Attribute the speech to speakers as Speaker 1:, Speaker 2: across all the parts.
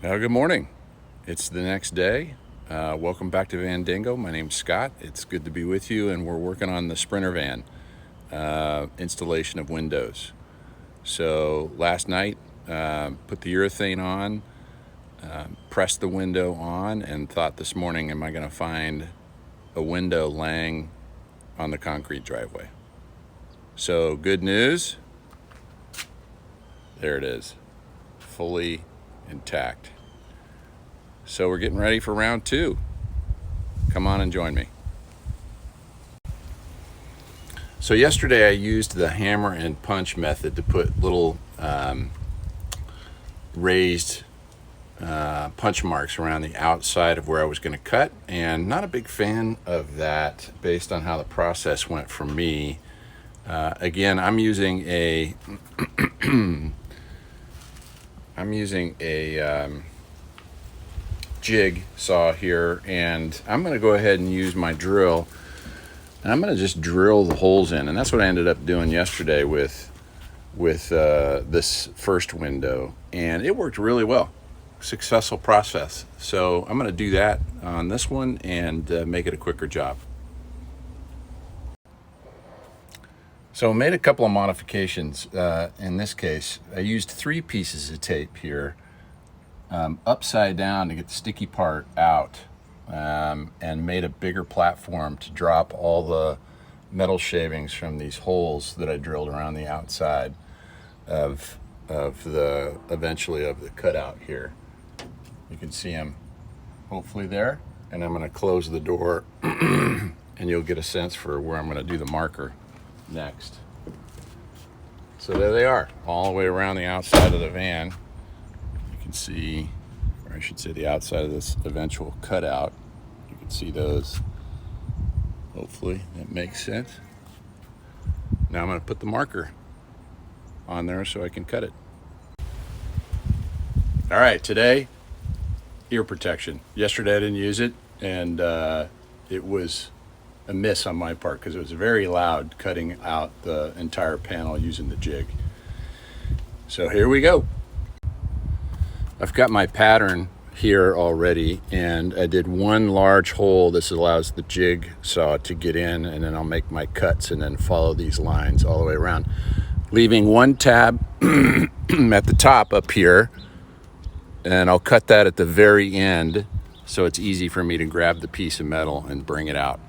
Speaker 1: Good morning. It's the next day. Welcome back to Van Dingo. My name's Scott. It's good to be with you, and we're working on the Sprinter van installation of windows. So last night, put the urethane on, pressed the window on, and thought this morning, am I going to find a window laying on the concrete driveway? So good news, there it is, fully intact. So we're getting ready for round two. Come on and join me. So yesterday I used the hammer and punch method to put little raised punch marks around the outside of where I was going to cut, and not a big fan of that based on how the process went for me. Again, I'm using a jig saw here, and I'm going to go ahead and use my drill, and I'm going to just drill the holes in, and that's what I ended up doing yesterday with this first window, and it worked really well. Successful process. So I'm going to do that on this one and make it a quicker job. So I made a couple of modifications. In this case, I used 3 pieces of tape here, upside down to get the sticky part out, and made a bigger platform to drop all the metal shavings from these holes that I drilled around the outside of the cutout here. You can see them hopefully there, and I'm going to close the door and you'll get a sense for where I'm going to do the marker next. So there they are, all the way around the outside of the van. You can see, or I should say the outside of this eventual cutout. You can see those. Hopefully that makes sense. Now I'm going to put the marker on there so I can cut it. All right, today, ear protection. Yesterday I didn't use it, and it was a miss on my part because it was very loud cutting out the entire panel using the jig. So here we go. I've got my pattern here already, and I did one large hole. This allows the jig saw to get in, and then I'll make my cuts and then follow these lines all the way around, leaving one tab at the top up here, and I'll cut that at the very end so it's easy for me to grab the piece of metal and bring it out.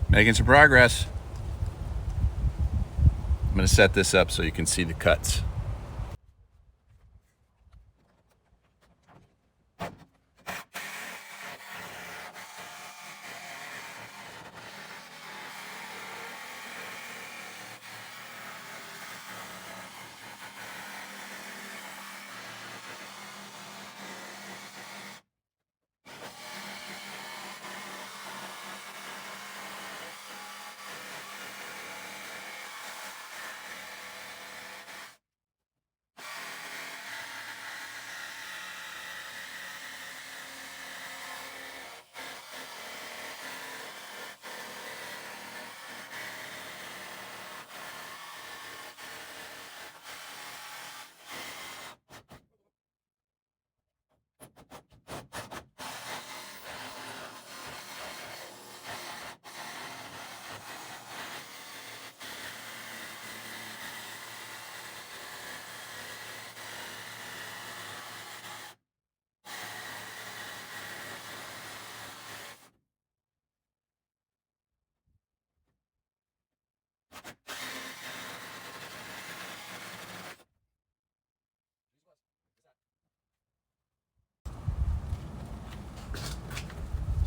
Speaker 1: Making some progress. I'm going to set this up so you can see the cuts.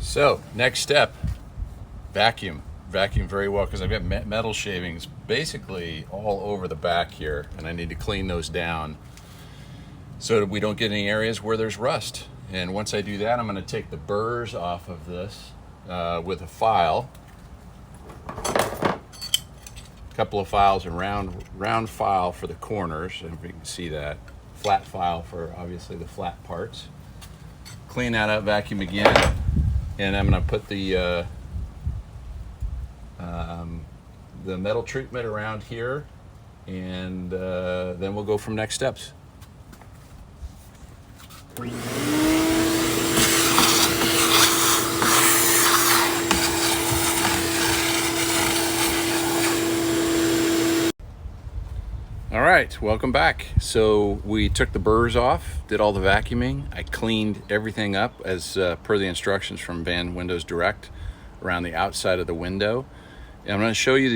Speaker 1: So next step, vacuum very well, because I've got metal shavings basically all over the back here, and I need to clean those down so that we don't get any areas where there's rust. And once I do that, I'm going to take the burrs off of this with a file, a couple of files, and round file for the corners, and if you can see that, flat file for obviously the flat parts. Clean that up, vacuum again, and I'm going to put the metal treatment around here, and then we'll go from next steps. All right, welcome back. So we took the burrs off, did all the vacuuming. I cleaned everything up as per the instructions from Van Windows Direct around the outside of the window. And I'm going to show you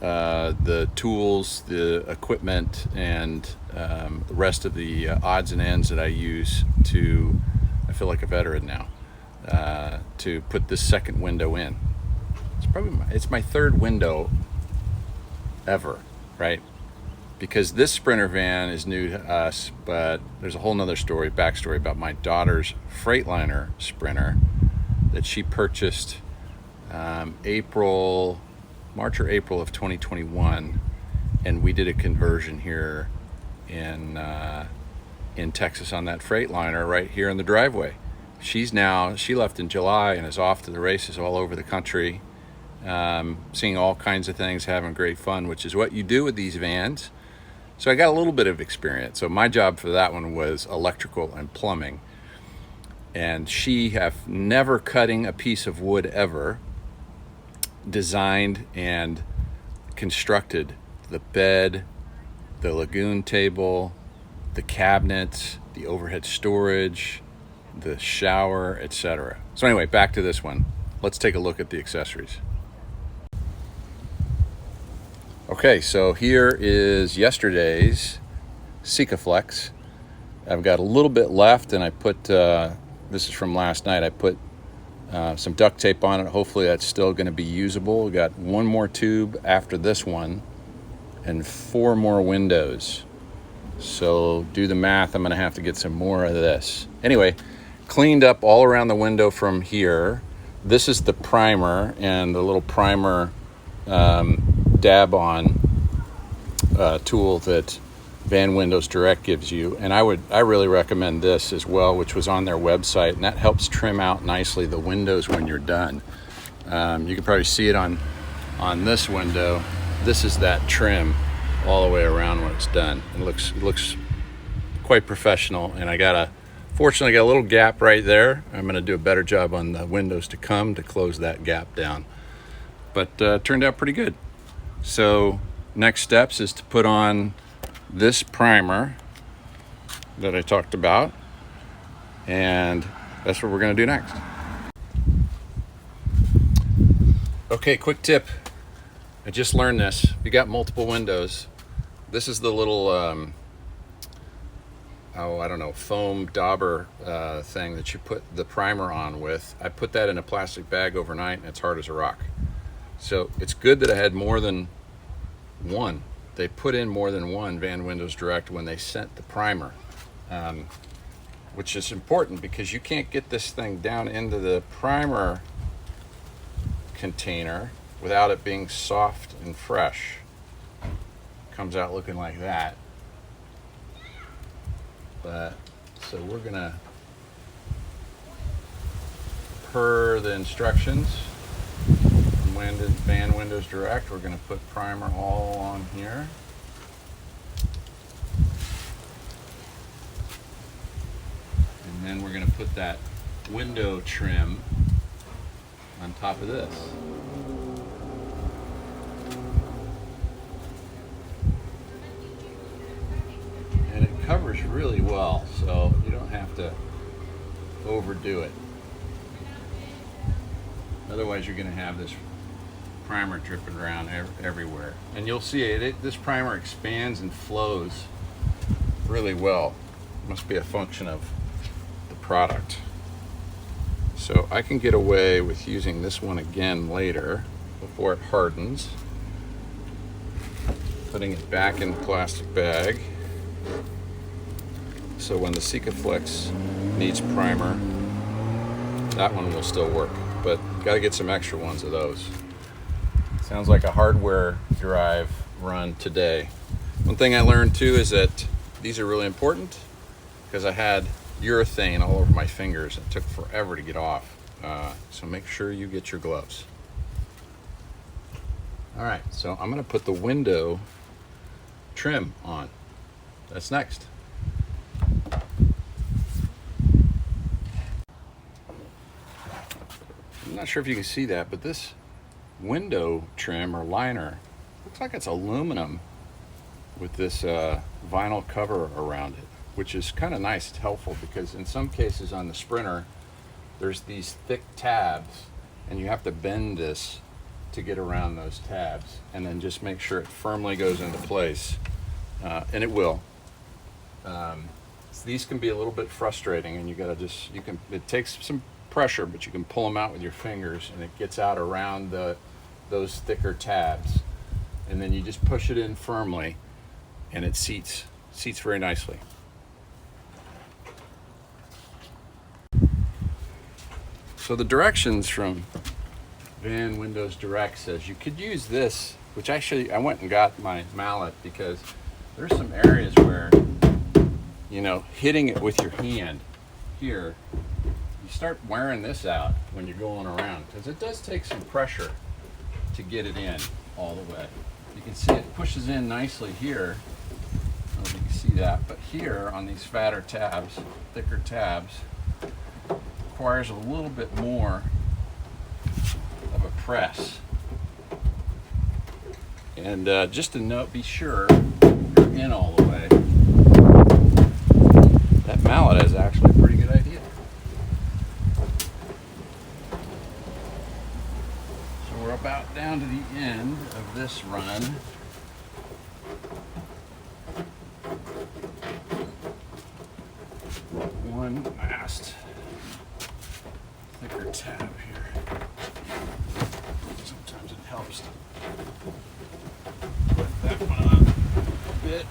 Speaker 1: the tools, the equipment, and the rest of the odds and ends that I use to, I feel like a veteran now, to put this second window in. It's my third window ever, right? Because this Sprinter van is new to us, but there's a whole nother backstory about my daughter's Freightliner Sprinter that she purchased March or April of 2021, and we did a conversion here in Texas on that Freightliner right here in the driveway. She left in July and is off to the races all over the country, seeing all kinds of things, having great fun, which is what you do with these vans. So I got a little bit of experience. So my job for that one was electrical and plumbing. And she have never cutting a piece of wood ever, designed and constructed the bed, the lagoon table, the cabinets, the overhead storage, the shower, etc. So anyway, back to this one. Let's take a look at the accessories. Okay, so here is yesterday's Sikaflex. I've got a little bit left, and I put, this is from last night, I put some duct tape on it. Hopefully that's still going to be usable. We got one more tube after this one and 4 more windows. So do the math, I'm going to have to get some more of this. Anyway, cleaned up all around the window from here. This is the primer and the little primer dab on tool that Van Windows Direct gives you, and I really recommend this as well, which was on their website, and that helps trim out nicely the windows when you're done. You can probably see it on this window. This is that trim all the way around when it's done. It looks quite professional, and fortunately got a little gap right there. I'm going to do a better job on the windows to come to close that gap down, but turned out pretty good. So next steps is to put on this primer that I talked about, and that's what we're going to do next. Okay, quick tip. I just learned this. If you got multiple windows, this is the little I don't know, foam dauber thing that you put the primer on with. I put that in a plastic bag overnight, and it's hard as a rock. So it's good that I had more than one. They put in more than one Van Windows Direct when they sent the primer, which is important because you can't get this thing down into the primer container without it being soft and fresh. Comes out looking like that. But so we're gonna, per the instructions from Van Windows Direct, we're gonna put primer all on here. And then we're gonna put that window trim on top of this. And it covers really well, so you don't have to overdo it. Otherwise you're going to have this primer dripping around everywhere. And you'll see this primer expands and flows really well. Must be a function of the product. So I can get away with using this one again later before it hardens. Putting it back in the plastic bag. So when the Sikaflex needs primer, that one will still work, but got to get some extra ones of those. Sounds like a hardware drive run today. One thing I learned too is that these are really important because I had urethane all over my fingers. It took forever to get off. So make sure you get your gloves. All right, so I'm going to put the window trim on. That's next. not sure if you can see that, but this window trim or liner looks like it's aluminum with this vinyl cover around it, which is kind of nice. It's helpful because in some cases on the Sprinter there's these thick tabs and you have to bend this to get around those tabs, and then just make sure it firmly goes into place, and it will. So these can be a little bit frustrating, and you gotta just, it takes some pressure, but you can pull them out with your fingers and it gets out around those thicker tabs, and then you just push it in firmly and it seats very nicely. So the directions from Van Windows Direct says you could use this, which actually I went and got my mallet because there's some areas where, you know, hitting it with your hand here, you start wearing this out when you're going around, because it does take some pressure to get it in all the way. You can see it pushes in nicely here. I don't know if you can see that, but here on these fatter tabs, thicker tabs, requires a little bit more of a press. And just to note, be sure you're in all the way. That mallet is actually a pretty good idea. So we're about down to the end of this run. One last thicker tab here. Sometimes it helps to put that one on a bit.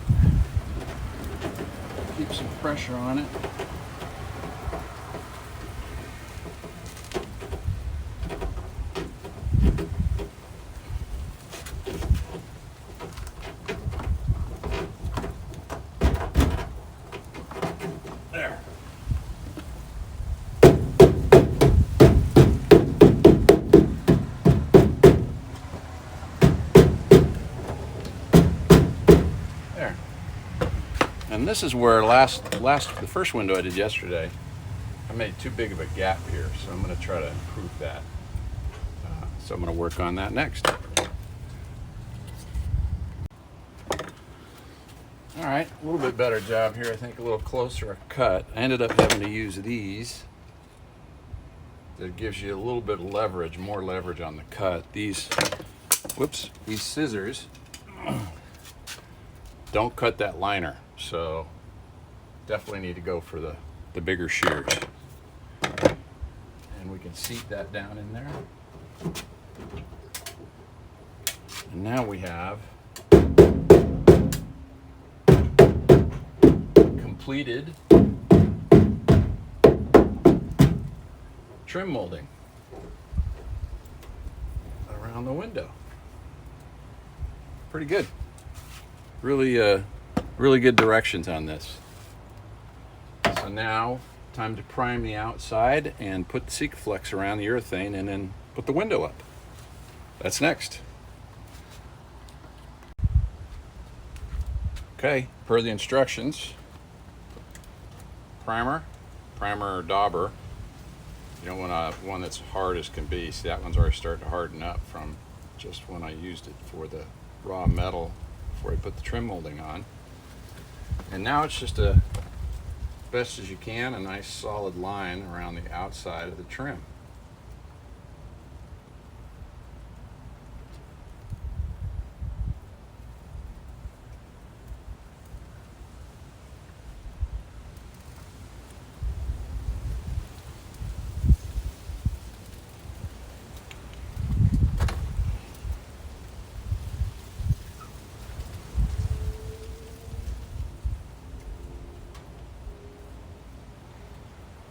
Speaker 1: Keep some pressure on it. There. There. And this is where the first window I did yesterday, I made too big of a gap here, so I'm going to try to improve that. So I'm going to work on that next. All right, a little bit better job here. I think a little closer cut. I ended up having to use these. That gives you a little bit of leverage, more leverage on the cut. These scissors don't cut that liner, so definitely need to go for the bigger shears. And we can seat that down in there. And now we have completed trim molding around the window. Pretty good. Really good directions on this. So now, time to prime the outside and put the Sikaflex around the urethane and then put the window up. That's next. Okay, per the instructions, primer or dauber. You don't want one that's hard as can be. See, that one's already starting to harden up from just when I used it for the raw metal before I put the trim molding on. And now it's just best as you can, a nice solid line around the outside of the trim.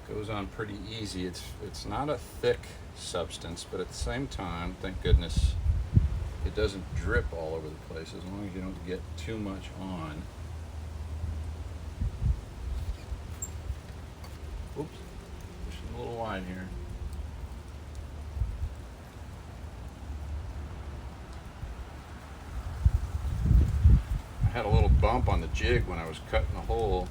Speaker 1: Goes on pretty easy. It's not a thick substance, but at the same time, thank goodness, it doesn't drip all over the place as long as you don't get too much on. Oops, pushing a little wide here. I had a little bump on the jig when I was cutting the hole.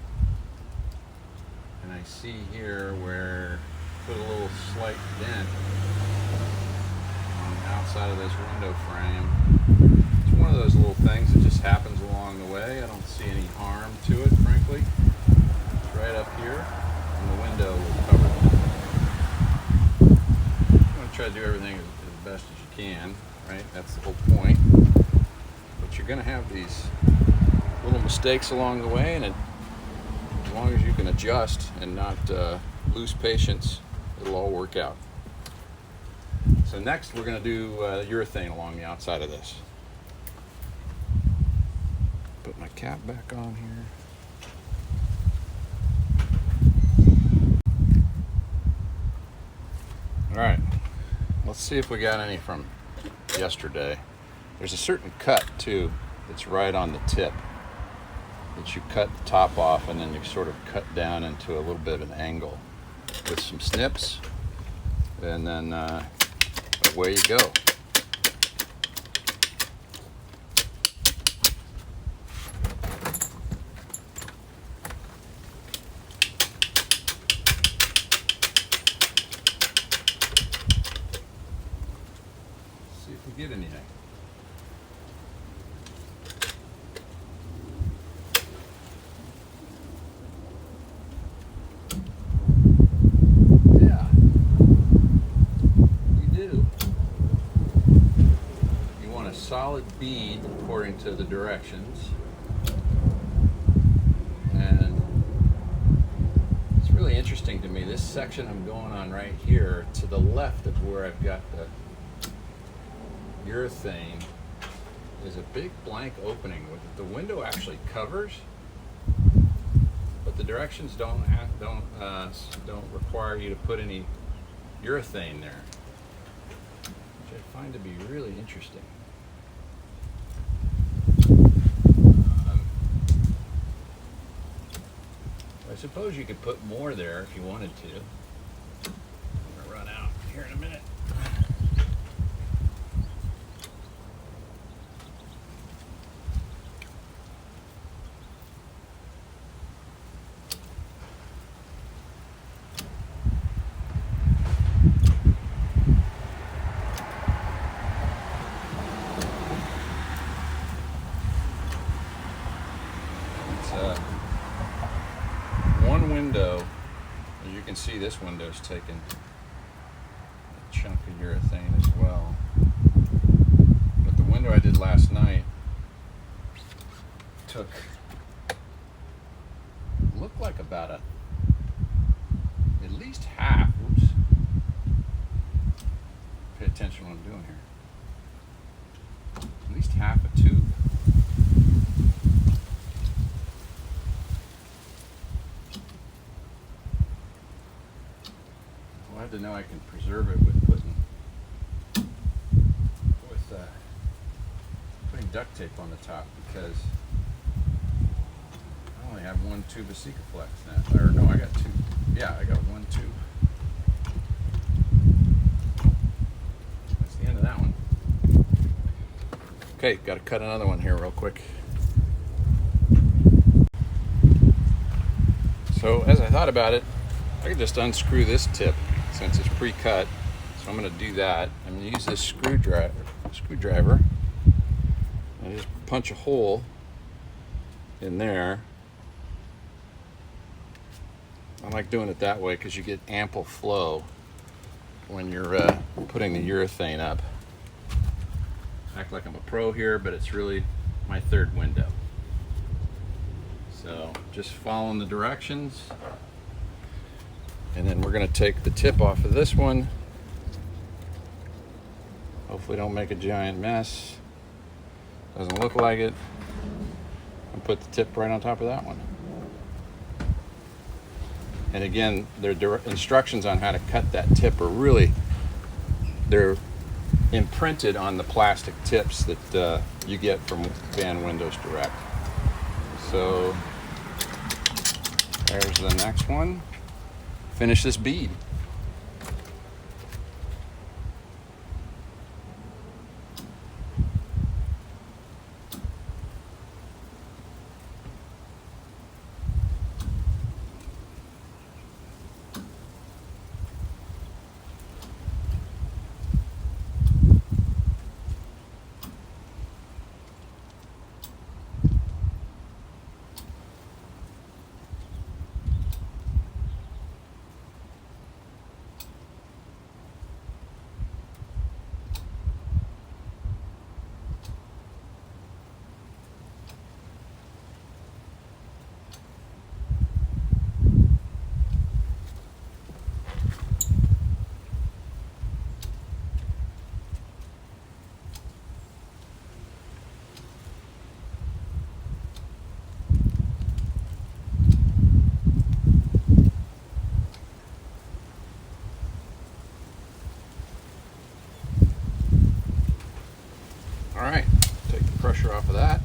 Speaker 1: And I see here where I put a little slight dent outside of this window frame. It's one of those little things that just happens along the way. I don't see any harm to it, frankly. It's right up here, and the window will cover it. You want to try to do everything as best as you can, right? That's the whole point. But you're going to have these little mistakes along the way, and as long as you can adjust and not lose patience, it'll all work out. So next we're going to do urethane along the outside of this. Put my cap back on here. Alright, let's see if we got any from yesterday. There's a certain cut too that's right on the tip that you cut the top off, and then you sort of cut down into a little bit of an angle with some snips, and then away you go. See if we get anything. Solid bead according to the directions, and it's really interesting to me, this section I'm going on right here to the left of where I've got the urethane is a big blank opening with it. The window actually covers, but the directions don't require you to put any urethane there, which I find to be really interesting. I suppose you could put more there if you wanted to. I'm gonna run out here in a minute. One window, as you can see, this window's taken a chunk of urethane as well. But the window I did last night took, looked like about at least half. Oops. Pay attention to what I'm doing here. At least half a tube. Glad to know I can preserve it with putting duct tape on the top, because I only have one tube of Sikaflex now. Or no, I got two. Yeah, I got one tube. That's the end of that one. Okay, got to cut another one here real quick. So as I thought about it, I could just unscrew this tip since it's pre-cut. So I'm going to do that. I'm going to use this screwdriver and just punch a hole in there. I like doing it that way because you get ample flow when you're putting the urethane up. Act like I'm a pro here, but it's really my third window. So just following the directions, and then we're going to take the tip off of this one. Hopefully don't make a giant mess. Doesn't look like it. And put the tip right on top of that one. And again, their instructions on how to cut that tip are really, they're imprinted on the plastic tips that you get from Van Windows Direct. So there's the next one. Finish this bead. off of that.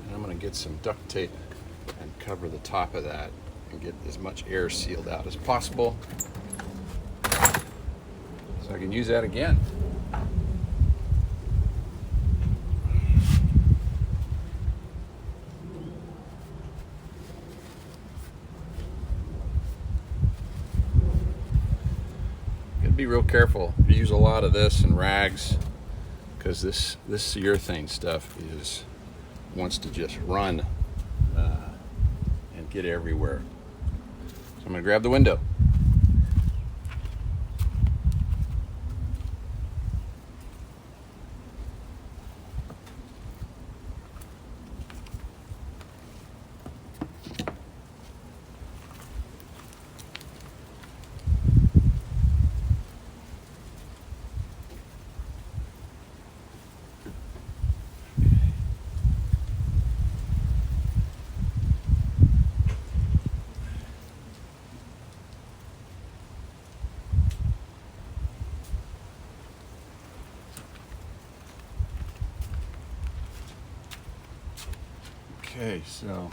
Speaker 1: And I'm going to get some duct tape and cover the top of that and get as much air sealed out as possible so I can use that again. Be real careful. You use a lot of this and rags, because this urethane stuff wants to just run and get everywhere. So I'm going to grab the window. Okay, so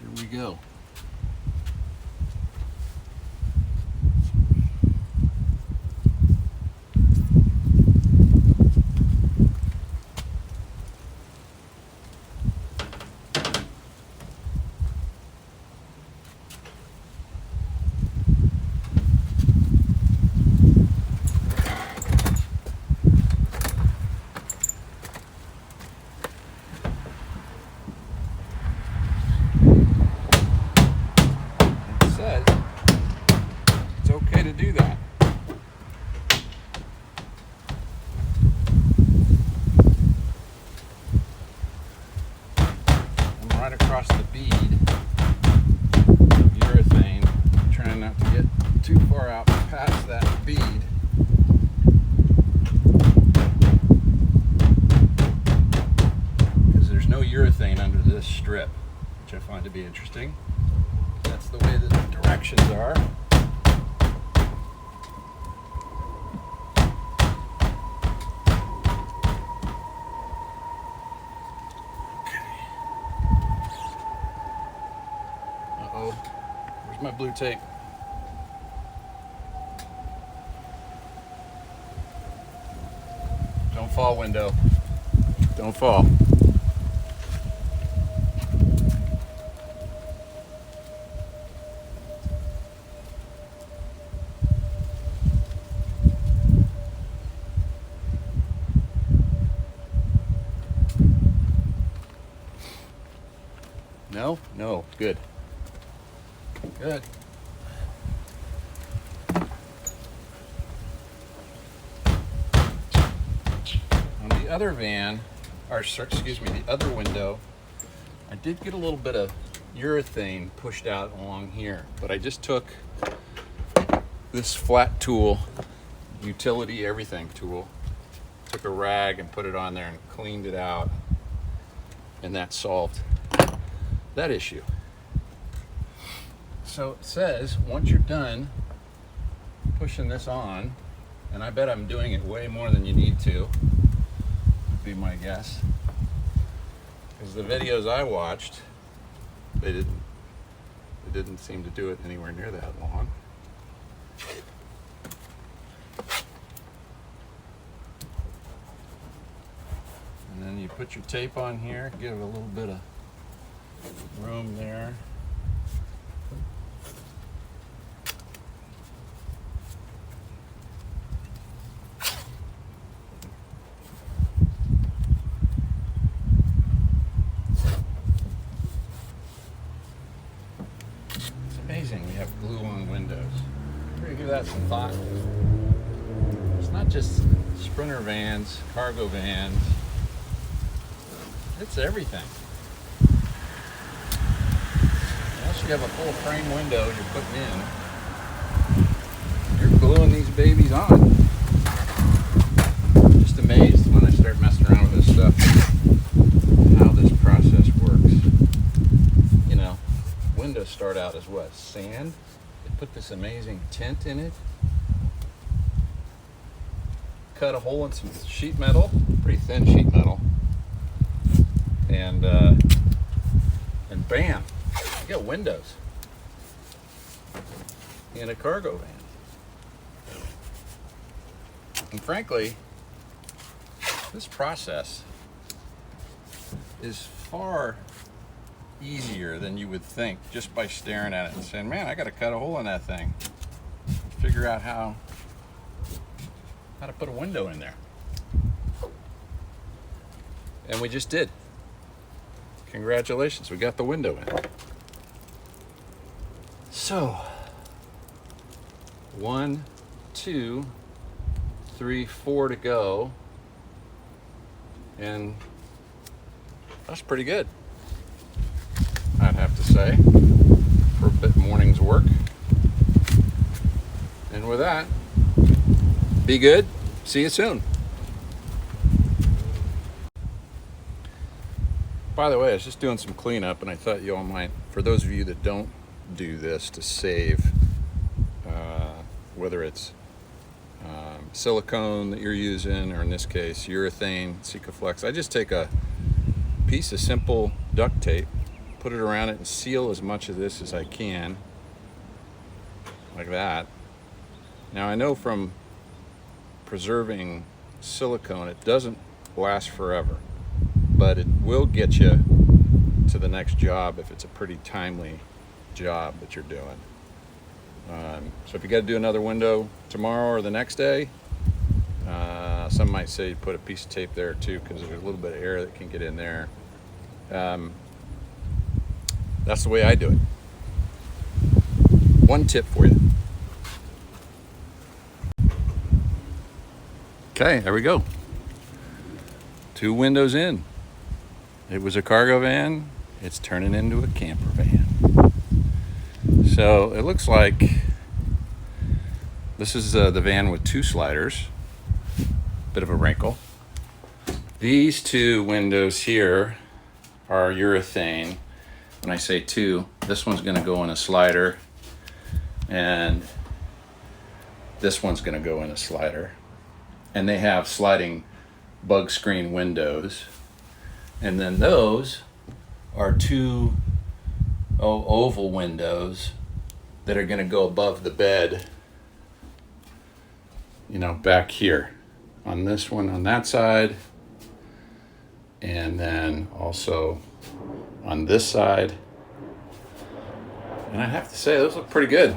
Speaker 1: here we go. To do that. I'm right across the bead of urethane, trying not to get too far out past that bead. Because there's no urethane under this strip, which I find to be interesting. That's the way the directions are. Where's my blue tape? Don't fall, window. Don't fall. No? No. Good. Good. On the other van, or excuse me, the other window, I did get a little bit of urethane pushed out along here, but I just took this flat tool, utility everything tool, took a rag and put it on there and cleaned it out, and that solved that issue. So it says once you're done pushing this on, and I bet I'm doing it way more than you need to, would be my guess, because the videos I watched, they didn't seem to do it anywhere near that long. And then you put your tape on here, give it a little bit of room there. Amazing we have glue on windows. We're gonna give that some thought. It's not just Sprinter vans, cargo vans, it's everything. Unless you have a full frame window you're putting in, you're gluing these babies on. I'm just amazed when I start messing around with this stuff, how this process works. You know, windows start out as what? Sand? They put this amazing tint in it. cut a hole in some sheet metal, pretty thin sheet metal, and bam, you got windows in a cargo van. And frankly, this process is far easier than you would think just by staring at it and saying, man, I got to cut a hole in that thing. Figure out how to put a window in there. And we just did. Congratulations, we got the window in. So, 1, 2, 3, 4 to go. And that's pretty good, I'd have to say, for a bit morning's work. And with that, be good. See you soon. By the way, I was just doing some cleanup, and I thought you all might, for those of you that don't do this to save, whether it's silicone that you're using, or in this case, urethane, Sikaflex, I just take a piece of simple duct tape, put it around it, and seal as much of this as I can, like that. Now I know from preserving silicone, it doesn't last forever, but it will get you to the next job if it's a pretty timely job that you're doing. So if you got to do another window tomorrow or the next day, some might say you put a piece of tape there too, because there's a little bit of air that can get in there. That's the way I do it. One tip for you. Okay, there we go. 2 windows in. It was a cargo van. It's turning into a camper van. So it looks like this is the van with 2 sliders. Bit of a wrinkle. These 2 windows here are urethane. When I say 2, this one's going to go in a slider, and this one's going to go in a slider. And they have sliding bug screen windows. And then those are 2 oval windows that are going to go above the bed, you know, back here on this one on that side, and then also on this side. And I have to say, those look pretty good.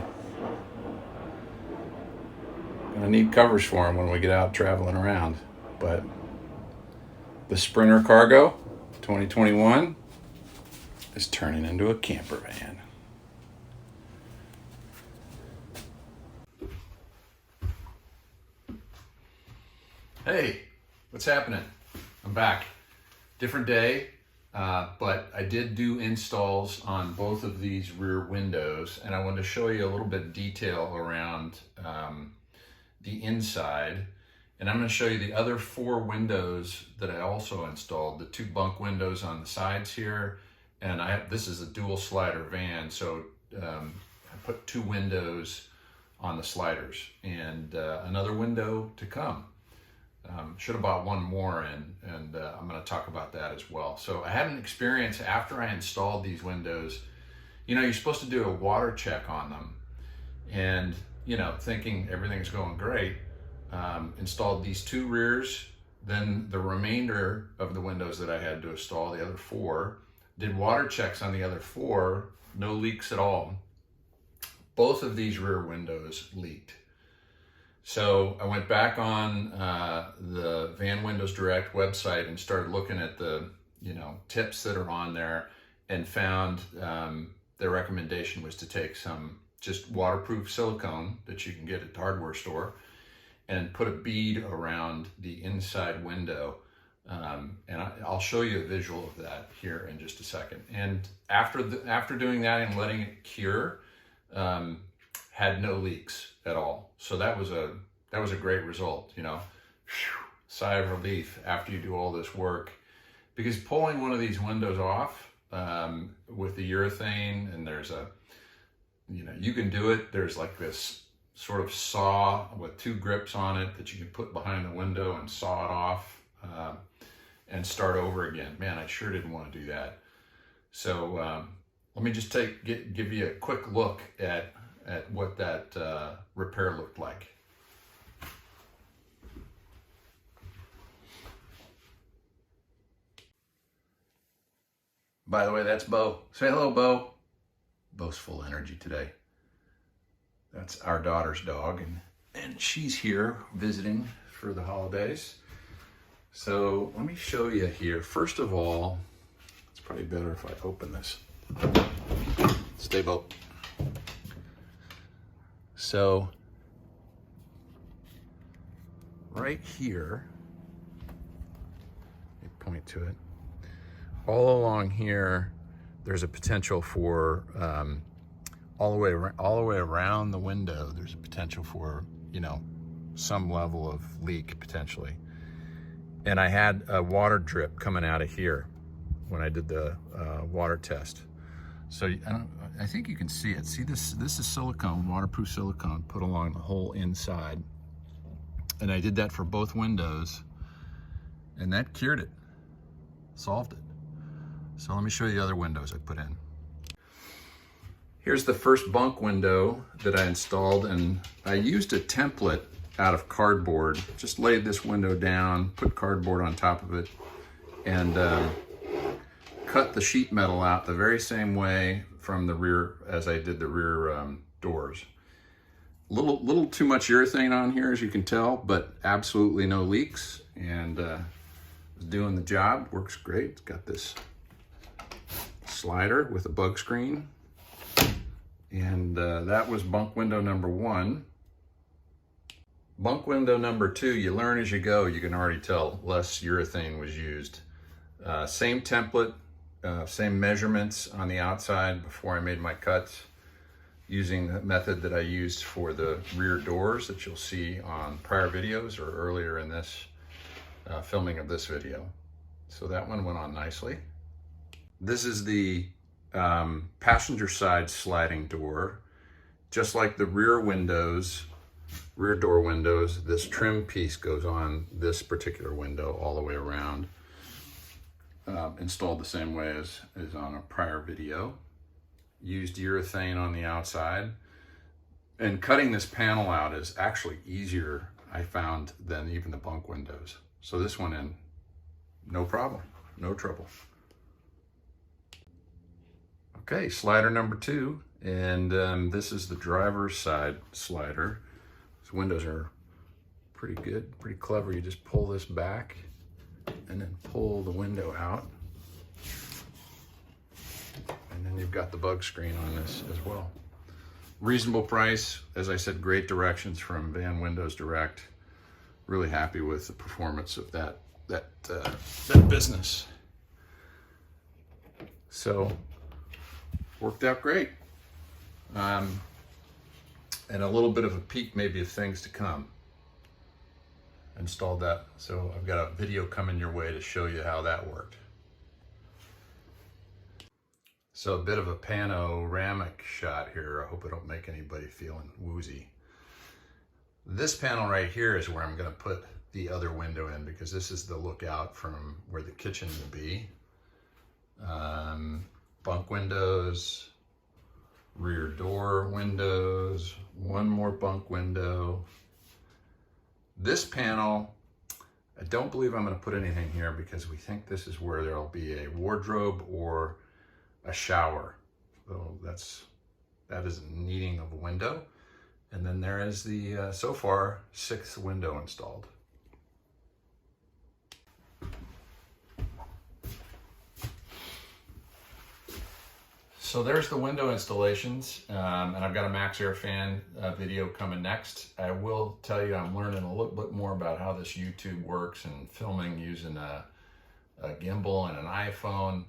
Speaker 1: Gonna need covers for them when we get out traveling around. But the Sprinter Cargo 2021 is turning into a camper van. Hey, what's happening? I'm back. Different day, but I did do installs on both of these rear windows, and I wanted to show you a little bit of detail around the inside. And I'm going to show you the other 4 windows that I also installed, the 2 bunk windows on the sides here. And this is a dual slider van, so I put 2 windows on the sliders, and another window to come. Should have bought 1 more, and I'm going to talk about that as well. So I had an experience after I installed these windows. You know, you're supposed to do a water check on them, and you know, thinking everything's going great, installed these 2 rears, then the remainder of the windows that I had to install, the other 4, did water checks on the other 4, no leaks at all. Both of these rear windows leaked. So I went back on the Van Windows Direct website and started looking at the, you know, tips that are on there, and found their recommendation was to take some just waterproof silicone that you can get at the hardware store and put a bead around the inside window. And I'll show you a visual of that here in just a second. And after doing that and letting it cure, had no leaks at all. So that was a great result, you know. Whew, sigh of relief after you do all this work, because pulling one of these windows off with the urethane, and there's a, you know, you can do it. There's like this sort of saw with 2 grips on it that you can put behind the window and saw it off and start over again. Man, I sure didn't want to do that. So let me just give you a quick look at what that repair looked like. By the way, that's Bo. Say hello, Bo. Bo's full of energy today. That's our daughter's dog, and she's here visiting for the holidays. So let me show you here. First of all, it's probably better if I open this. Stay, Bo. So right here, let me point to it. All along here, there's a potential for all the way around the window. There's a potential for, you know, some level of leak potentially. And I had a water drip coming out of here when I did the water test. So I think you can see it. See this? This is silicone, waterproof silicone, put along the whole inside. And I did that for both windows, and that cured it, solved it. So let me show you the other windows I put in. Here's the first bunk window that I installed, and I used a template out of cardboard. Just laid this window down, put cardboard on top of it, and cut the sheet metal out the very same way from the rear as I did the rear doors. Little too much urethane on here, as you can tell, but absolutely no leaks, and it's doing the job. Works great. It's got this slider with a bug screen, and that was bunk window number 1. Bunk window number 2, you learn as you go. You can already tell less urethane was used. Same template, same measurements on the outside before I made my cuts, using the method that I used for the rear doors that you'll see on prior videos or earlier in this filming of this video. So that one went on nicely. This is the passenger side sliding door. Just like the rear door windows, this trim piece goes on this particular window all the way around. Installed the same way as on a prior video. Used urethane on the outside. And cutting this panel out is actually easier, I found, than even the bunk windows. So this went in no problem, no trouble. Okay, slider number 2, and this is the driver's side slider. These windows are pretty good, pretty clever. You just pull this back and then pull the window out. And then you've got the bug screen on this as well. Reasonable price. As I said, great directions from Van Windows Direct. Really happy with the performance of that business. So, worked out great. And a little bit of a peek maybe of things to come. Installed that, so I've got a video coming your way to show you how that worked. So a bit of a panoramic shot here. I hope I don't make anybody feeling woozy. This panel right here is where I'm going to put the other window in, because this is the lookout from where the kitchen will be. Bunk windows, rear door windows, one more bunk window. This panel, I don't believe I'm going to put anything here because we think this is where there'll be a wardrobe or a shower. So that is needing of a window. And then there is the, so far, 6th window installed. So there's the window installations, and I've got a Max Air fan video coming next. I will tell you I'm learning a little bit more about how this YouTube works and filming using a gimbal and an iPhone.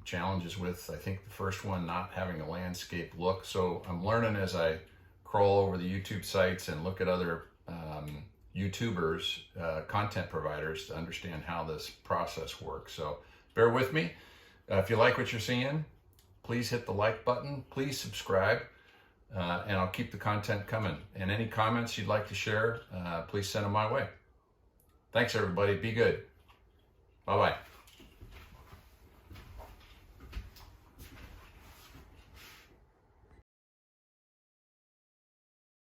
Speaker 1: Challenges with, I think the first one, not having a landscape look. So I'm learning as I crawl over the YouTube sites and look at other YouTubers, content providers, to understand how this process works. So bear with me. If you like what you're seeing, please hit the like button. Please subscribe. and I'll keep the content coming. And any comments you'd like to share, please send them my way. Thanks, everybody. Be good. Bye-bye.